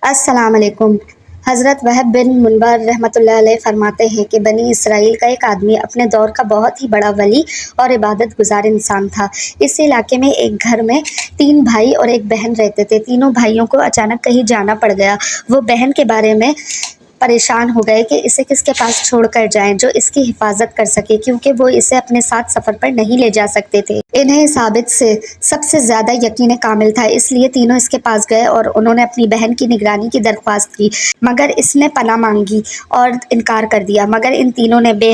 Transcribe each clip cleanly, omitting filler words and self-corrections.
السلام علیکم۔ حضرت وہب بن منبر رحمۃ اللہ علیہ فرماتے ہیں کہ بنی اسرائیل کا ایک آدمی اپنے دور کا بہت ہی بڑا ولی اور عبادت گزار انسان تھا۔ اس علاقے میں ایک گھر میں 3 بھائی اور ایک بہن رہتے تھے۔ تینوں بھائیوں کو اچانک کہیں جانا پڑ گیا۔ وہ بہن کے بارے میں پریشان ہو گئے کہ اسے کس کے پاس چھوڑ کر جائیں جو اس کی حفاظت کر سکے، کیونکہ وہ اسے اپنے ساتھ سفر پر نہیں لے جا سکتے تھے۔ انہیں ثابت سے سب سے زیادہ یقین کامل تھا، اس لیے تینوں اس کے پاس گئے اور انہوں نے اپنی بہن کی نگرانی کی درخواست کی، مگر اس نے پناہ مانگی اور انکار کر دیا۔ مگر ان تینوں نے بے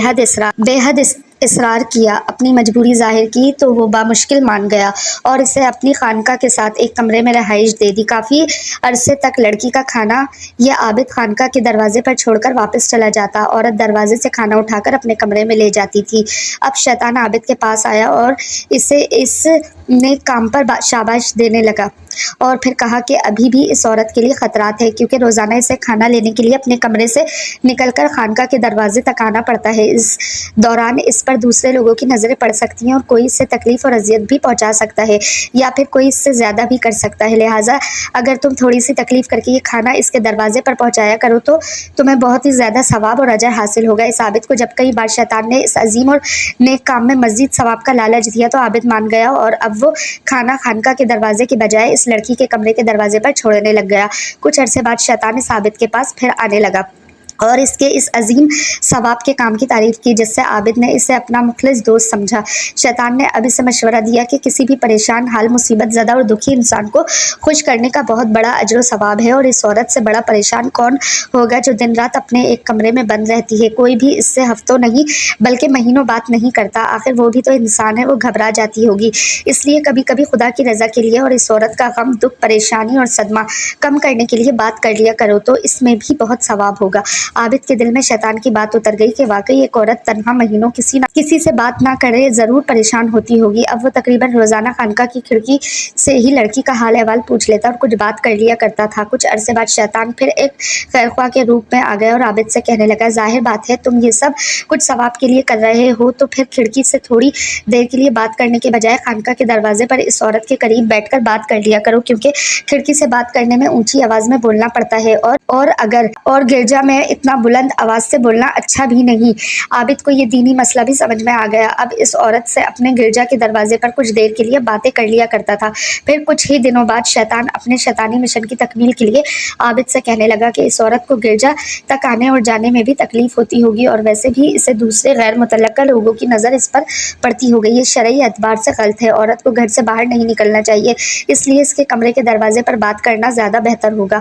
حد اصرار کیا، اپنی مجبوری ظاہر کی تو وہ بامشکل مان گیا اور اسے اپنی خانقاہ کے ساتھ ایک کمرے میں رہائش دے دی۔ کافی عرصے تک لڑکی کا کھانا یہ عابد خانقاہ کے دروازے پر چھوڑ کر واپس چلا جاتا۔ عورت دروازے سے کھانا اٹھا کر اپنے کمرے میں لے جاتی تھی۔ اب شیطان عابد کے پاس آیا اور اسے اس نیک کام پر شاباش دینے لگا اور پھر کہا کہ ابھی بھی اس عورت کے لیے خطرات ہے، کیونکہ روزانہ اسے کھانا لینے کے لیے اپنے کمرے سے نکل کر خانقاہ کے دروازے تک آنا پڑتا ہے۔ اس دوران اس پر دوسرے لوگوں کی نظریں پڑ سکتی ہیں اور کوئی اس سے تکلیف اور اذیت بھی پہنچا سکتا ہے یا پھر کوئی اس سے زیادہ بھی کر سکتا ہے، لہٰذا اگر تم تھوڑی سی تکلیف کر کے یہ کھانا اس کے دروازے پر پہنچایا کرو تو تمہیں بہت ہی زیادہ ثواب اور اجر حاصل ہوگا۔ اس عابد کو جب کئی بار شیطان نے اس عظیم اور نیک کام میں مزید ثواب کا لالچ دیا تو عابد مان گیا اور اب وہ کھانا خانقاہ کے دروازے کے بجائے اس لڑکی کے کمرے کے دروازے پر چھوڑنے لگ گیا۔ کچھ عرصے بعد شیطان اس عابد کے پاس پھر آنے لگا اور اس کے اس عظیم ثواب کے کام کی تعریف کی، جس سے عابد نے اسے اپنا مخلص دوست سمجھا۔ شیطان نے اب اسے مشورہ دیا کہ کسی بھی پریشان حال، مصیبت زدہ اور دکھی انسان کو خوش کرنے کا بہت بڑا اجر و ثواب ہے، اور اس عورت سے بڑا پریشان کون ہوگا جو دن رات اپنے ایک کمرے میں بند رہتی ہے، کوئی بھی اس سے ہفتوں نہیں بلکہ مہینوں بات نہیں کرتا، آخر وہ بھی تو انسان ہے، وہ گھبرا جاتی ہوگی۔ اس لیے کبھی کبھی خدا کی رضا کے لیے اور اس عورت کا غم، دکھ، پریشانی اور صدمہ کم کرنے کے لیے بات کر لیا کرو تو اس میں بھی بہت ثواب ہوگا۔ عابد کے دل میں شیطان کی بات اتر گئی کہ واقعی ایک عورت تنہا مہینوں کسی سے بات نہ کرے ضرور پریشان ہوتی ہوگی۔ اب وہ تقریباً روزانہ خانقاہ کی کھڑکی سے ہی لڑکی کا حال احوال پوچھ لیتا اور کچھ بات کر لیا کرتا تھا۔ کچھ عرصے بعد شیطان پھر ایک خیرخواہ کے روپ میں آ گیا اور عابد سے کہنے لگا، ظاہر بات ہے تم یہ سب کچھ ثواب کے لیے کر رہے ہو، تو پھر کھڑکی سے تھوڑی دیر کے لیے بات کرنے کے بجائے خانقاہ کے دروازے پر اس عورت کے قریب بیٹھ کر بات کر لیا کرو، کیونکہ کھڑکی سے بات کرنے میں اونچی آواز میں بولنا پڑتا ہے اور گرجا میں اتنا بلند آواز سے بولنا اچھا بھی نہیں۔ عابد کو یہ دینی مسئلہ بھی سمجھ میں آ گیا۔ اب اس عورت سے اپنے گرجا کے دروازے پر کچھ دیر کے لیے باتیں کر لیا کرتا تھا۔ پھر کچھ ہی دنوں بعد شیطان اپنے شیطانی مشن کی تکمیل کے لیے عابد سے کہنے لگا کہ اس عورت کو گرجا تک آنے اور جانے میں بھی تکلیف ہوتی ہوگی، اور ویسے بھی اسے دوسرے غیر متعلقہ لوگوں کی نظر اس پر پڑتی ہوگی، یہ شرعی اعتبار سے غلط ہے۔ عورت کو گھر سے باہر نہیں نکلنا چاہیے، اس لیے اس کے کمرے کے دروازے پر بات کرنا زیادہ بہتر ہوگا،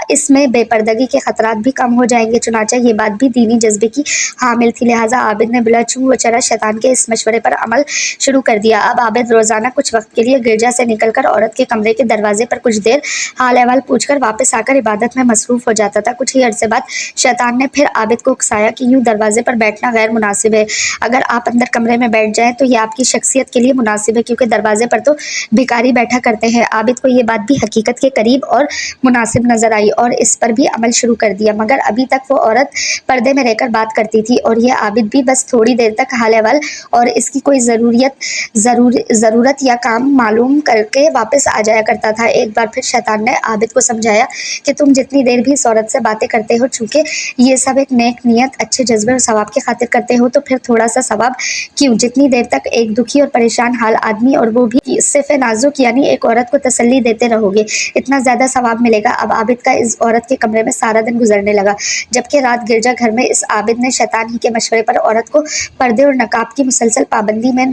اس میں بے پردگی کے خطرات بھی کم ہو جائیں گے۔ چنانچہ یہ بات بھی دینی جذبے کی حامل تھی، لہٰذا عابد نے بلا چوں و چرا شیطان کے اس مشورے پر عمل شروع کر دیا۔ اب عابد روزانہ کچھ وقت کے لیے گرجا سے نکل کر عورت کے کمرے کے دروازے پر کچھ دیر حال احوال پوچھ کر واپس آ کر عبادت میں مصروف ہو جاتا تھا۔ کچھ ہی عرصے بعد شیطان نے پھر عابد کو اکسایا کہ یوں دروازے پر بیٹھنا غیر مناسب ہے، اگر آپ اندر کمرے میں بیٹھ جائیں تو یہ آپ کی شخصیت کے لیے مناسب ہے، کیونکہ دروازے پر تو بھکاری بیٹھا کرتے ہیں۔ عابد کو یہ بات بھی حقیقت کے قریب اور مناسب نظر آئی اور اس پر بھی عمل شروع کر دیا، مگر ابھی تک وہ عورت پردے میں رہ کر بات کرتی تھی اور یہ عابد بھی بس تھوڑی دیر تک حال احوال اور اس کی کوئی ضرورت یا کام معلوم کر کے واپس آ جایا کرتا تھا۔ ایک بار پھر شیطان نے عابد کو سمجھایا کہ تم جتنی دیر بھی اس عورت سے باتیں کرتے ہو، چونکہ یہ سب ایک نیک نیت، اچھے جذبے اور ثواب کی خاطر کرتے ہو، تو پھر تھوڑا سا ثواب کیوں؟ جتنی دیر تک ایک دکھی اور پریشان حال آدمی، اور وہ بھی صرف نازک یعنی ایک عورت کو تسلی دیتے رہو گے، اتنا زیادہ ثواب ملے گا۔ اب عابد کا اس عورت کے کمرے میں سارا دن گزرنے لگا، جبکہ رات گرجا گھر میں اس عابد نے شیطان ہی کے مشورے پر عورت کو پردے اور نقاب کی مسلسل پابندی میں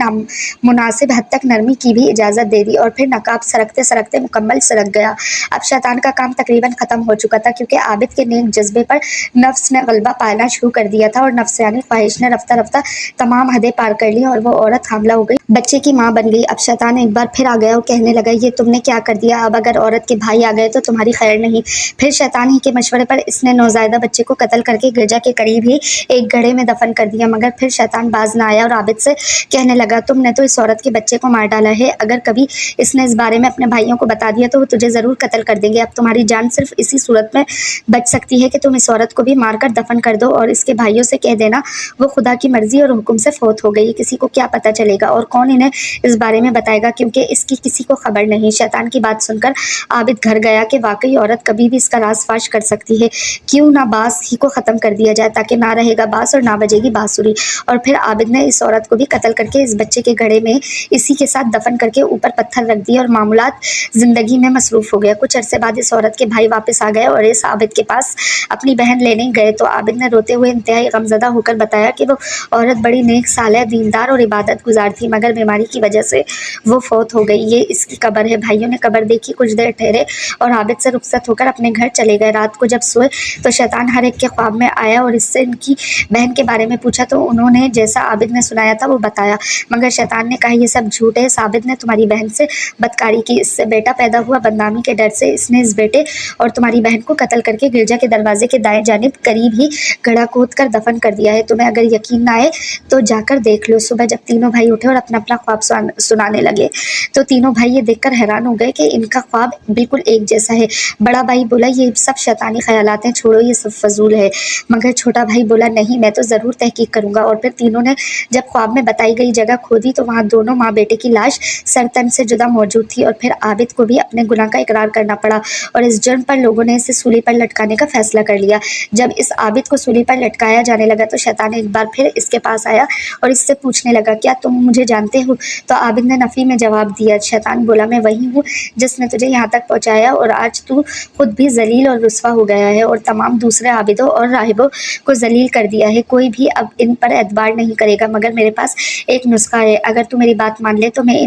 مناسب حد تک نرمی کی بھی اجازت دے دی، اور پھر نقاب سرکتے سرکتے مکمل سرک گیا۔ اب شیطان کا کام تقریباً ختم ہو چکا تھا، کیونکہ عابد کے نیک جذبے پر نفس نے غلبہ پانا شروع کر دیا تھا اور نفسیانی خواہش نے رفتہ رفتہ تمام حدیں پار کر لی اور وہ عورت حاملہ ہو گئی، بچے کی ماں بن گئی۔ اب شیطان ایک بار پھر آ گیا اور کہنے لگا، یہ تم نے کیا کر دیا؟ اب اگر عورت کے بھائی آ گئے تو تمہاری خیر نہیں۔ پھر شیطان ہی کے مشورے پر اس نے نوزائیدہ بچے کو قتل करके गिरजा के करीब ही एक गड्ढे में दफन कर दिया। मगर फिर शैतान बाज ना आया और आबिद से कहने लगा, तुमने तो इस औरत के बच्चे को मार डाला है, अगर कभी इसने इस बारे में अपने भाइयों को बता दिया तो वो तुझे जरूर कत्ल कर देंगे। अब तुम्हारी जान सिर्फ इसी सूरत में बच सकती है कि तुम इस औरत को भी मारकर दफन कर दो और इसके भाइयों से कह देना वो खुदा की मर्जी और हुक्म से फौत हो गई। किसी को क्या पता चलेगा और कौन इन्हें इस बारे में बताएगा, क्योंकि इसकी किसी को खबर नहीं। शैतान की बात सुनकर आबिद घर गया कि वाकई औरत कभी भी इसका राज फाश कर सकती है, क्यों ना बांस ही को खत्म कर दिया जाए ताकि ना रहेगा बांस और ना बजेगी बांसुरी। और फिर आबिद ने इस औरत को भी कत्ल करके इस बच्चे के गड्ढे में इसी के साथ दफन करके ऊपर पत्थर रख दिए और मामूलात जिंदगी में मसरूफ हो गया। कुछ अरसे बाद इस औरत के भाई वापस आ गए और इस आबिद के पास अपनी बहन लेने गए तो आबिद ने रोते हुए इंतहाई गमजदा होकर बताया कि वो औरत बड़ी नेक सालेह, दीनदार और इबादत गुजार थी, मगर बीमारी की वजह से वो फौत हो गई। ये इसकी कब्र है। भाइयों ने कब्र देखी, कुछ देर ठहरे और आबिद से रुखसत होकर अपने घर चले गए। रात को जब सोए तो शैतान हर एक के ख्वाब में आया और इससे इनकी बहन के बारे में पूछा तो उन्होंने जैसा आबिद ने सुनाया था वो बताया, मगर शैतान ने कहा ये सब झूठ है। आबिद ने तुम्हारी बहन से बदकारी की, इससे बेटा पैदा हुआ, बदनामी के डर से इसने इस बेटे और तुम्हारी बहन को कत्ल करके गिरजा के दरवाजे के दाएं जानिब करीब ही गड्ढा खोद कर दफन कर दिया है। तुम्हें अगर यकीन ना आए तो जाकर देख लो। सुबह जब तीनों भाई उठे और अपना अपना ख्वाब सुनाने लगे तो तीनों भाई ये देखकर हैरान हो गए कि इनका ख्वाब बिल्कुल एक जैसा है। बड़ा भाई बोला, ये सब शैतानी ख्यालात हैं, छोड़ो ये सब फजूल है। मगर छोटा भाई बोला, नहीं मैं तो ज़रूर तहकीक करूँगा। और फिर तीनों ने जब ख्वाब में बताई गई जगह खोदी तो वहाँ दोनों माँ बेटे की लाश सर तन से जुदा मौजूद थी। और फिर आबिद को भी अपने गुनाह का इकरार करना पड़ा और इस जुर्म पर लोगों ने इसे सूली पर लटकाने का फैसला कर लिया। जब इस आबिद को सूली पर लटकाया जाने लगा तो शैतान एक बार फिर इसके पास आया और इससे पूछने लगा, क्या तुम मुझे जानते हो? तो आबिद ने नफी में जवाब दिया। शैतान बोला, मैं वही हूँ जिसने तुझे यहाँ तक पहुँचाया और आज तू खुद भी जलील और रुस्वा हो गया है और तमाम दूसरे आबिदों और राहिबों को जलील कर दिया है। कोई भी अब इन पर एतबार नहीं करेगा, मगर मेरे पास एक नुस्खा है। अगर तू मेरी बात मान ले तो मैं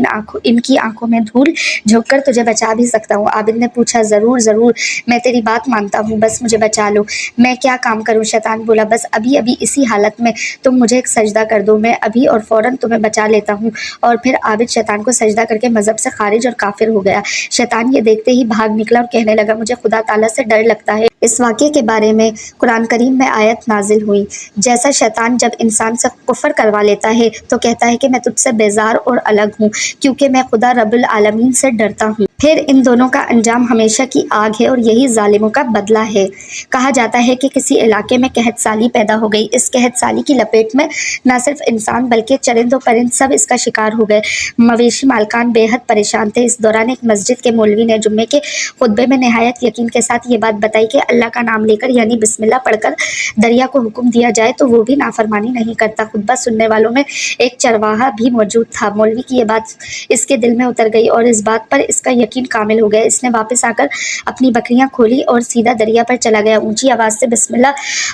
इनकी आंखों में धूल झोंक कर तुझे बचा भी सकता हूँ। आबिद ने पूछा, जरूर जरूर, मैं तेरी बात मानता हूँ, बस मुझे बचा लो। मैं क्या काम करूँ? शैतान बोला, बस अभी अभी इसी हालत में तुम मुझे एक सजदा कर दो, मैं अभी और फौरन तुम्हें बचा लेता हूँ। और फिर आबिद शैतान को सजदा करके मजहब से खारिज और काफिर हो गया। शैतान ये देखते ही भाग निकला और कहने लगा, मुझे खुदा ताला से डर लगता है। इस वाक़े के बारे में कुरान करीम में आयत नाजिल हुई, जैसा शैतान जब इंसान से कुफ्र करवा लेता है तो कहता है कि मैं तुझसे बेजार और अलग हूँ क्योंकि मैं खुदा रब्बुल आलमीन से डरता हूँ। फिर इन दोनों का अंजाम हमेशा की आग है और यही जालिमों का बदला है। कहा जाता है कि किसी इलाके में कहत साली पैदा हो गई। इस कहत साली की लपेट में न सिर्फ इंसान बल्कि चरिंद और परिंद सब इसका शिकार हो गए। मवेशी मालकान बेहद परेशान थे। इस दौरान एक मस्जिद के मौलवी ने जुम्मे के खुतबे में नहायत यकीन के साथ ये बात बताई कि अल्लाह का नाम लेकर यानी बिस्मिल्लाह पढ़कर दरिया को हुक्म दिया जाए तो वो भी नाफरमानी नहीं करता। खुतबा सुनने वालों में एक चरवाहा भी मौजूद था। मौलवी की ये बात इसके दिल में उतर गई और इस बात पर इसका यकीन कामिल हो गया। इसने वापस आकर अपनी बकरियां खोली और सीधा दरिया पर चला गया। ऊंची आवाज से बिस्मिल्लाह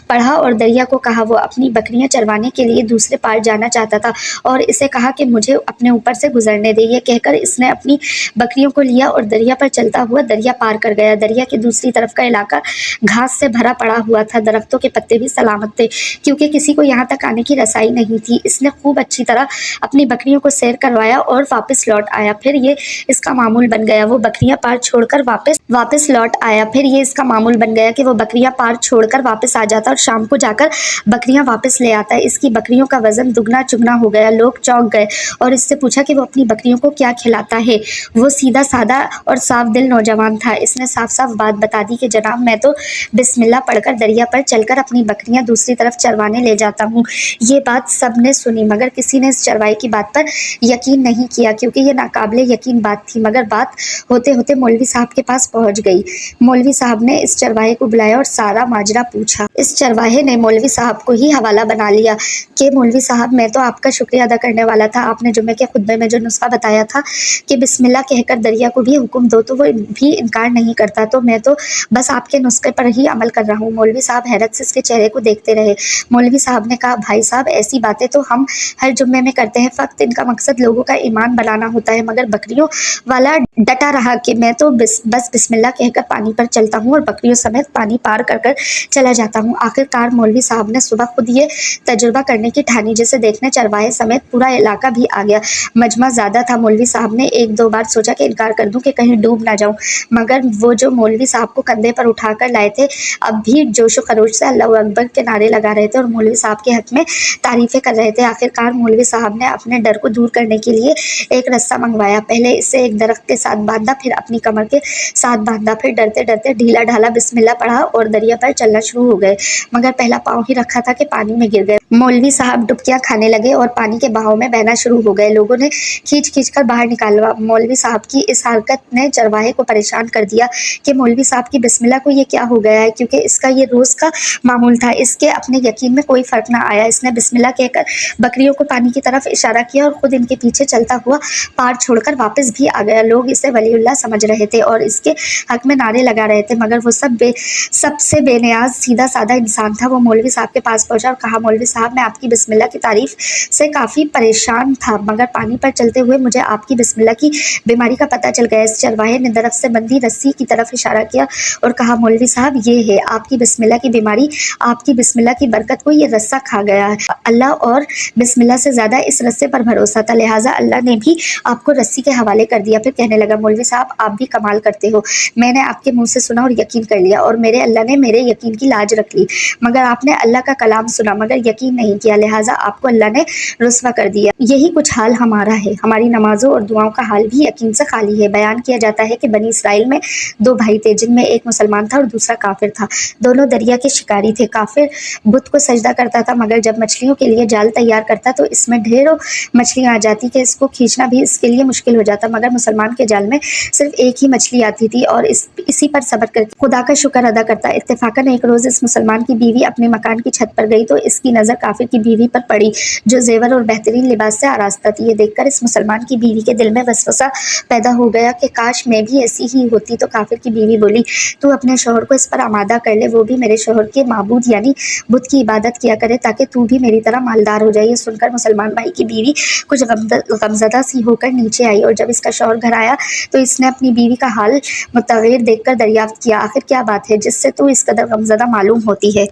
पढ़ा और दरिया को कहा वो अपनी बकरियां चरवाने के लिए दूसरे पार जाना चाहता था और इसे कहा कि मुझे अपने ऊपर से गुजरने दे। ये कहकर इसने अपनी बकरियों को लिया और दरिया पर चलता हुआ दरिया पार कर गया। दरिया की दूसरी तरफ का इलाका घास से भरा पड़ा हुआ था। दरख्तों के पत्ते भी सलामत थे क्योंकि किसी को यहाँ तक आने की रसाई नहीं थी। इसने खूब अच्छी तरह अपनी बकरियों को सैर करवाया और वापस लौट आया। फिर ये इसका मामूल बन गया वो बकरियां पार छोड़कर वापस लौट आया। फिर ये इसका मामूल बन गया कि वो बकरियां पार छोड़कर वापस आ जाता और शाम को जाकर बकरियां वापस ले आता। इसकी बकरियों का वजन दुगना चुगना हो गया। लोग चौंक गए और इससे पूछा कि वो अपनी बकरियों को क्या खिलाता है। वो सीधा सादा और साफ दिल नौजवान था। इसने साफ साफ बात बता दी कि जनाब मैं तो बिस्मिल्लाह पढ़कर दरिया पर चलकर अपनी बकरियां दूसरी तरफ चरवाने ले जाता हूँ। ये बात सबने सुनी मगर किसी ने इस चरवाई की बात पर यकीन नहीं किया क्योंकि ये नाकाबिले यकीन बात थी। मगर बात होते होते मौलवी साहब के पास पहुंच गई। मौलवी साहब ने इस चरवाहे को बुलाया और सारा माजरा पूछा। इस चरवाहे ने मौलवी साहब को ही हवाला बना लिया कि मौलवी साहब मैं तो आपका शुक्रिया अदा करने वाला था। आपने जुम्मे के खुतबे में जो नुस्खा बताया था कि बिस्मिल्लाह कहकर दरिया को भी हुक्म दो तो वो भी इनकार नहीं करता, तो मैं तो बस आपके नुस्खे पर ही अमल कर रहा हूँ। मौलवी साहब हैरत से इसके चेहरे को देखते रहे। मौलवी साहब ने कहा, भाई साहब ऐसी बातें तो हम हर जुम्मे में करते हैं, फक्त इनका मकसद लोगों का ईमान बनाना होता है। मगर बकरियों वाला डटा रहा कि मैं तो बस बिस्मिल्लाह कहकर पानी पर चलता हूँ और बकरियों समेत पानी पार कर चला जाता हूँ। आखिरकार मौलवी साहब ने सुबह खुद ये तजुर्बा करने की ठानी जिसे देखने चरवाहे समेत पूरा इलाका भी आ गया। मजमा ज़्यादा था। मौलवी साहब ने एक दो बार सोचा कि इनकार कर दूं कि कहीं डूब ना जाऊं, मगर वो जो मौलवी साहब को कंधे पर उठाकर लाए थे अब भी जोश व खरोश से अल्लाह अकबर के नारे लगा रहे थे और मौलवी साहब के हक में तारीफें कर रहे थे। आखिरकार मौलवी साहब ने अपने डर को दूर करने के लिए एक रस्सा मंगवाया। पहले इसे एक दरख्त के साथ बांधा, फिर अपनी कमर के साथ बांधा, फिर डरते डरते ढीला ढाला बिस्मिल्लाह पढ़ा और दरिया पर चलना शुरू हो गए। मगर पहला पाँव ही रखा था कि पानी में गिर गए। मौलवी साहब डुबकियां खाने लगे और पानी के बहाव में बहना शुरू हो गए। लोगों ने खींच खींच कर बाहर निकाला। मौलवी साहब की इस हरकत ने चरवाहे को परेशान कर दिया कि मौलवी साहब की बिस्मिल्लाह को ये क्या हो गया है, क्योंकि इसका ये रोज का मामूल था। इसके अपने यकीन में कोई फर्क ना आया। इसने बिस्मिल्लाह कहकर बकरियों को पानी की तरफ इशारा किया और खुद इनके पीछे चलता हुआ पार छोड़कर वापस भी आ गया। लोग इसे वलीउल्लाह समझ रहे थे और इसके हक में नारे लगा रहे थे, मगर वो सबसे बेनियाज सीधा साधा इंसान था। वो मौलवी साहब के पास पहुंचा और कहा, मौलवी साहब, मैं आपकी बिस्मिल्लाह की तारीफ से काफ़ी परेशान था, मगर पानी पर चलते हुए मुझे आपकी बिस्मिल्लाह की बीमारी का पता चल गया। इस चरवाहे ने दरख्त से बंधी रस्सी की तरफ इशारा किया और कहा, मौलवी साहब, ये है आपकी बिस्मिल्लाह की बीमारी। आपकी बिस्मिल्लाह की बरकत को ये रस्सा खा गया है। अल्लाह और बिस्मिल्लाह से ज़्यादा इस रस्से पर भरोसा था, लिहाजा अल्लाह ने भी आपको रस्सी के हवाले कर दिया। फिर कहने लगा, मौलवी साहब, आप भी कमाल करते हो। मैंने आपके मुँह से सुना और यकीन कर लिया और मेरे अल्लाह ने मेरे यकीन की लाज रख ली, मगर आपने अल्लाह का कलाम सुना मगर यकीन नहीं किया, लिहाजा आपको अल्लाह ने रुस्वा कर दिया। यही कुछ हाल हमारा है। हमारी नमाजों और दुआओं का हाल भी यकीन से खाली है। बयान किया जाता है कि बनी इसराइल में दो भाई थे, जिनमें एक मुसलमान था और दूसरा काफिर था। दोनों दरिया के शिकारी थे। काफिर बुत को सजदा करता था, मगर जब मछलियों के लिए जाल तैयार करता तो इसमें ढेरों मछलियां आ जाती कि इसको खींचना भी इसके लिए मुश्किल हो जाता। मगर मुसलमान के जाल में सिर्फ एक ही मछली आती थी और इसी पर सब्र करके खुदा का शुक्र अदा करता। इत्तेफाकन एक रोज इस मुसलमान की बीवी अपने मकान की छत पर गई तो इसकी नज़र काफिर की बीवी पर पड़ी, जो जेवर और बेहतरीन लिबास से आरास्ता थी। ये देखकर इस मुसलमान की बीवी के दिल में वसवसा पैदा हो गया कि काश मैं भी ऐसी ही होती। तो काफिर की बीवी बोली, तू अपने शौहर को इस पर आमादा कर ले, वो भी मेरे शौहर के माबूद यानी बुत की इबादत किया करे, ताकि तू भी मेरी तरह मालदार हो जाए। ये सुनकर मुसलमान भाई की बीवी कुछ गमजदा सी होकर नीचे आई और जब इसका शौहर घर आया तो इसने अपनी बीवी का हाल मुतगैर देखकर दरियाफ्त किया, आखिर क्या बात है जिससे तू इस कदर गमजदा मालूम होती है।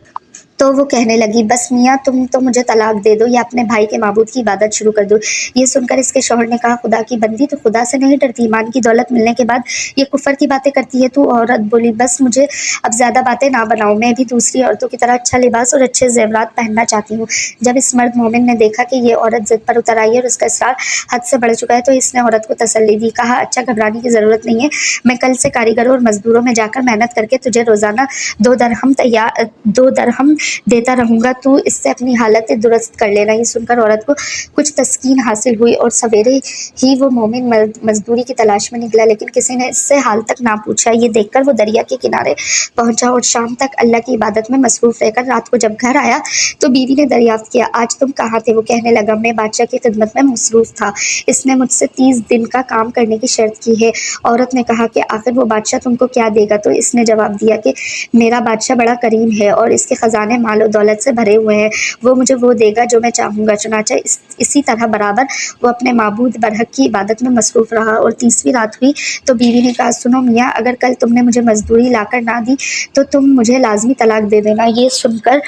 तो वो कहने लगी, बस मियाँ, तुम तो मुझे तलाक दे दो या अपने भाई के माबूद की इबादत शुरू कर दो। ये सुनकर इसके शौहर ने कहा, खुदा की बंदी, तो खुदा से नहीं डरती? ईमान की दौलत मिलने के बाद ये कुफर की बातें करती है तू। औरत बोली, बस मुझे अब ज़्यादा बातें ना बनाओ, मैं भी दूसरी औरतों की तरह अच्छा लिबास और अच्छे जेवरात पहनना चाहती हूँ। जब इस मर्द मोमिन ने देखा कि ये औरत ज़िद पर उतर आई है और उसका इसरार हद से बढ़ चुका है तो इसने औरत को तसल्ली दी। कहा, अच्छा, घबराने की ज़रूरत नहीं है, मैं कल से कारीगरों और मजदूरों में जाकर मेहनत करके तुझे रोज़ाना 2 दरहम देता रहूँगा, तू इससे अपनी हालत दुरुस्त कर लेना। ये सुनकर औरत को कुछ तस्कीन हासिल हुई और सवेरे ही वो मोमिन मजदूरी की तलाश में निकला, लेकिन किसी ने इससे हाल तक ना पूछा। ये देखकर वो दरिया के किनारे पहुंचा और शाम तक अल्लाह की इबादत में मसरूफ रहकर रात को जब घर आया तो बीवी ने दरियाफ्त किया, आज तुम कहाँ थे? वो कहने लगा, मैं बादशाह की खिदमत में मसरूफ था, इसने मुझसे 30 दिन का काम करने की शर्त की है। औरत ने कहा कि आखिर वो बादशाह तुमको क्या देगा? तो इसने जवाब दिया कि मेरा बादशाह बड़ा करीम है और इसके खजाने मालो दौलत से भरे हुए हैं, वो मुझे वो देगा जो मैं चाहूँगा। चुनाचा इसी तरह बराबर वो अपने माबूद बरहक की इबादत में मसरूफ रहा। और 30वीं रात हुई तो बीवी ने कहा, सुनो मियाँ, अगर कल तुमने मुझे मजदूरी लाकर ना दी तो तुम मुझे लाजमी तलाक दे देना। ये सुनकर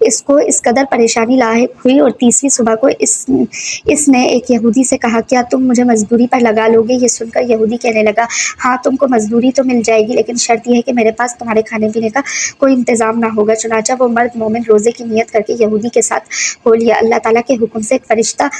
इसको इस कदर परेशानी लाहिक हुई और 30वीं सुबह को इसने एक यहूदी से कहा, क्या तुम मुझे मजदूरी पर लगा लोगे? ये सुनकर यहूदी कहने लगा, हाँ, तुमको मजदूरी तो मिल जाएगी, लेकिन शर्त यह है कि मेरे पास तुम्हारे खाने पीने का कोई इंतज़ाम ना होगा। चुनाचा वो मर्द मोमिन रोज़े की नियत करके यहूदी के साथ हो लिया। अल्लाह ताला के हुक्म से एक फरिश्ता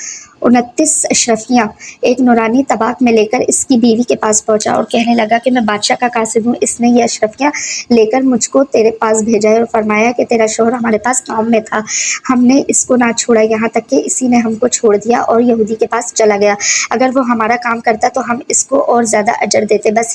29 अशरफियाँ एक नूरानी तबाक में लेकर इसकी बीवी के पास पहुंचा और कहने लगा कि मैं बादशाह का कासिद हूँ, इसने ये अशरफियाँ लेकर मुझको तेरे पास भेजा है और फरमाया कि तेरा शौहर हमारे पास काम में था, हमने इसको ना छोड़ा, यहाँ तक कि इसी ने हमको छोड़ दिया और यहूदी के पास चला गया। अगर वो हमारा काम करता तो हम इसको और ज़्यादा अजर देते, बस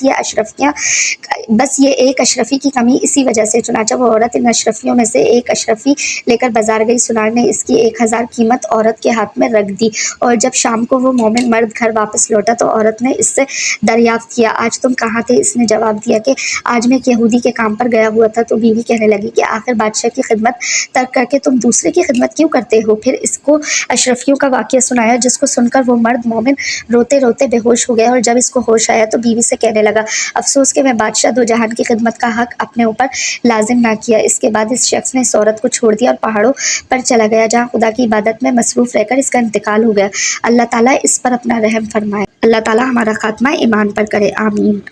ये एक अशरफी की कमी इसी वजह से। चुनाचा वो औरत इन अशरफियों में से एक अशरफी लेकर बाजार गई। सुनार ने इसकी 1000 कीमत औरत के हाथ में रख दी और जब शाम को वो मोमिन मर्द घर वापस लौटा तो औरत ने इससे दरियाफ्त किया, आज तुम कहाँ थे? इसने जवाब दिया कि आज मैं एक यहूदी के काम पर गया हुआ था। तो बीवी कहने लगी कि आखिर बादशाह की खिदमत तर्क करके तुम दूसरे की खिदमत क्यों करते हो? फिर इसको अशरफियों का वाक़या सुनाया, जिसको सुनकर वो मर्द मोमिन रोते रोते बेहोश हो गया और जब इसको होश आया तो बीवी से कहने लगा, अफसोस कि मैं बादशाह दो जहान की खिदमत का हक अपने ऊपर लाजिम ना किया। इसके बाद इस शख्स ने इस औरत को छोड़ दिया और पहाड़ों पर चला गया, जहाँ खुदा की इबादत में मसरूफ़ रहकर इसका इंतकाल हो गया। अल्लाह ताला इस पर अपना रहम फरमाए। अल्लाह ताला हमारा खात्मा ईमान पर करे, आमीन।